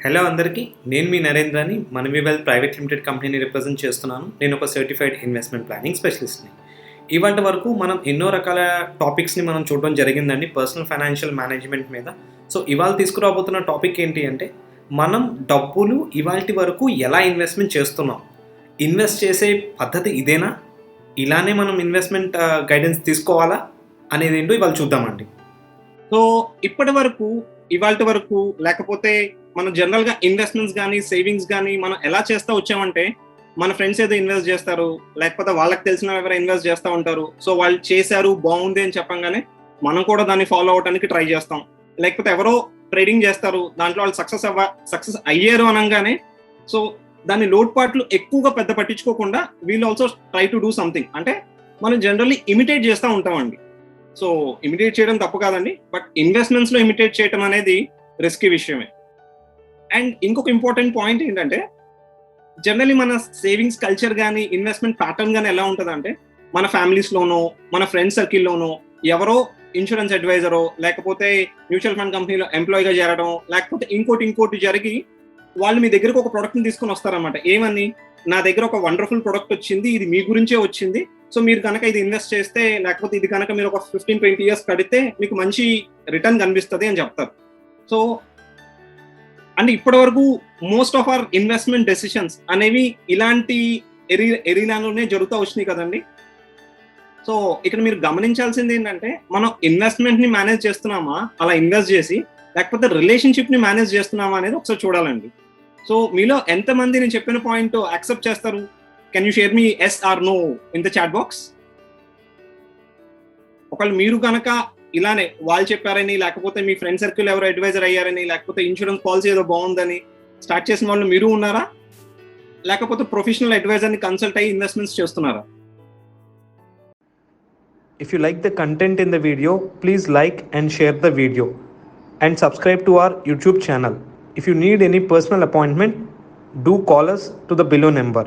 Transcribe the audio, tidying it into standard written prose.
Hello అందరికీ, నేను మీ నరేంద్రని మనవి వెల్త్ ప్రైవేట్ లిమిటెడ్ కంపెనీని రిప్రజెంట్ చేస్తున్నాను. నేను ఒక సర్టిఫైడ్ ఇన్వెస్ట్మెంట్ ప్లానింగ్ స్పెషలిస్ట్ని. ఇవాటి వరకు మనం ఎన్నో రకాల టాపిక్స్ని మనం చూడడం జరిగిందండి పర్సనల్ ఫైనాన్షియల్ మేనేజ్మెంట్ మీద. సో ఇవాళ తీసుకురాబోతున్న టాపిక్ ఏంటి అంటే, మనం డబ్బులు ఇవాల్టి వరకు ఎలా ఇన్వెస్ట్మెంట్ చేస్తున్నాం, ఇన్వెస్ట్ చేసే పద్ధతి ఇదేనా, ఇలానే మనం ఇన్వెస్ట్మెంట్ గైడెన్స్ తీసుకోవాలా అనేది ఏంటో ఇవాళ చూద్దామండి. సో ఇవాళ వరకు లేకపోతే మనం జనరల్గా ఇన్వెస్ట్మెంట్స్ కానీ సేవింగ్స్ కానీ మనం ఎలా చేస్తూ వచ్చామంటే, మన ఫ్రెండ్స్ ఏదో ఇన్వెస్ట్ చేస్తారు, లేకపోతే వాళ్ళకి తెలిసిన ఎవరైనా ఇన్వెస్ట్ చేస్తూ ఉంటారు. సో వాళ్ళు చేశారు బాగుంది అని చెప్పంగానే మనం కూడా దాన్ని ఫాలో అవడానికి ట్రై చేస్తాం. లేకపోతే ఎవరో ట్రేడింగ్ చేస్తారు, దాంట్లో వాళ్ళు సక్సెస్ అయ్యారు అనగానే సో దాని లోటుపాట్లు ఎక్కువగా పెద్ద పట్టించుకోకుండా వీళ్ళు also try to do something. అంటే మనం జనరల్లీ ఇమిటేట్ చేస్తూ ఉంటామండి. సో ఇమిటేట్ చేయడం తప్పు కాదండి, బట్ ఇన్వెస్ట్మెంట్స్లో ఇమిటేట్ చేయడం అనేది రిస్కీ విషయమే. అండ్ ఇంకొక ఇంపార్టెంట్ పాయింట్ ఏంటంటే, జనరలీ మన సేవింగ్స్ కల్చర్ కానీ ఇన్వెస్ట్మెంట్ ప్యాటర్న్ కానీ ఎలా ఉంటుందంటే, మన ఫ్యామిలీస్లోనో మన ఫ్రెండ్స్ సర్కిల్లోనో ఎవరో ఇన్సూరెన్స్ అడ్వైజరో లేకపోతే మ్యూచువల్ ఫండ్ కంపెనీలో ఎంప్లాయీగా చేరడం, లేకపోతే ఇంకోటి జరిగి వాళ్ళు మీ దగ్గరకు ఒక ప్రోడక్ట్ని తీసుకొని వస్తారన్నమాట. ఏమని, నా దగ్గర ఒక వండర్ఫుల్ ప్రోడక్ట్ వచ్చింది, ఇది మీ గురించే వచ్చింది, సో మీరు కనుక ఇది ఇన్వెస్ట్ చేస్తే లేకపోతే ఇది కనుక మీరు ఒక 15-20 years కడితే మీకు మంచి రిటర్న్ కనిపిస్తుంది అని చెప్తారు. సో అంటే ఇప్పటి వరకు most of our investment decisions అనేవి ఇలాంటి ఎరీనాలోనే జరుగుతూ వచ్చినాయి కదండి. సో ఇక్కడ మీరు గమనించాల్సింది ఏంటంటే, మనం ఇన్వెస్ట్మెంట్ ని మేనేజ్ చేస్తున్నామా అలా ఇన్వెస్ట్ చేసి, లేకపోతే రిలేషన్షిప్ ని మేనేజ్ చేస్తున్నామా అనేది ఒకసారి చూడాలండి. సో మీలో ఎంతమంది నేను చెప్పిన పాయింట్ యాక్సెప్ట్ చేస్తారు? Can you share me S R no in the chat box? ఒకవేళ మీరు కనుక ఇలానే వాళ్ళు చెప్పారని, లేకపోతే మీ ఫ్రెండ్ సర్కిల్ ఎవరో అడ్వైజర్ అయ్యారని, లేకపోతే ఇన్సూరెన్స్ పాలసీ ఏదో బాగుందని స్టార్ట్ చేసిన వాళ్ళు మీరు ఉన్నారా, లేకపోతే ప్రొఫెషనల్ అడ్వైజర్ని కన్సల్ట్ అయ్యి ఇన్వెస్ట్మెంట్స్ చేస్తున్నారా? If you like the content in the video, please like and share the video and subscribe to our YouTube channel. If you need any personal appointment, do call us to the below number.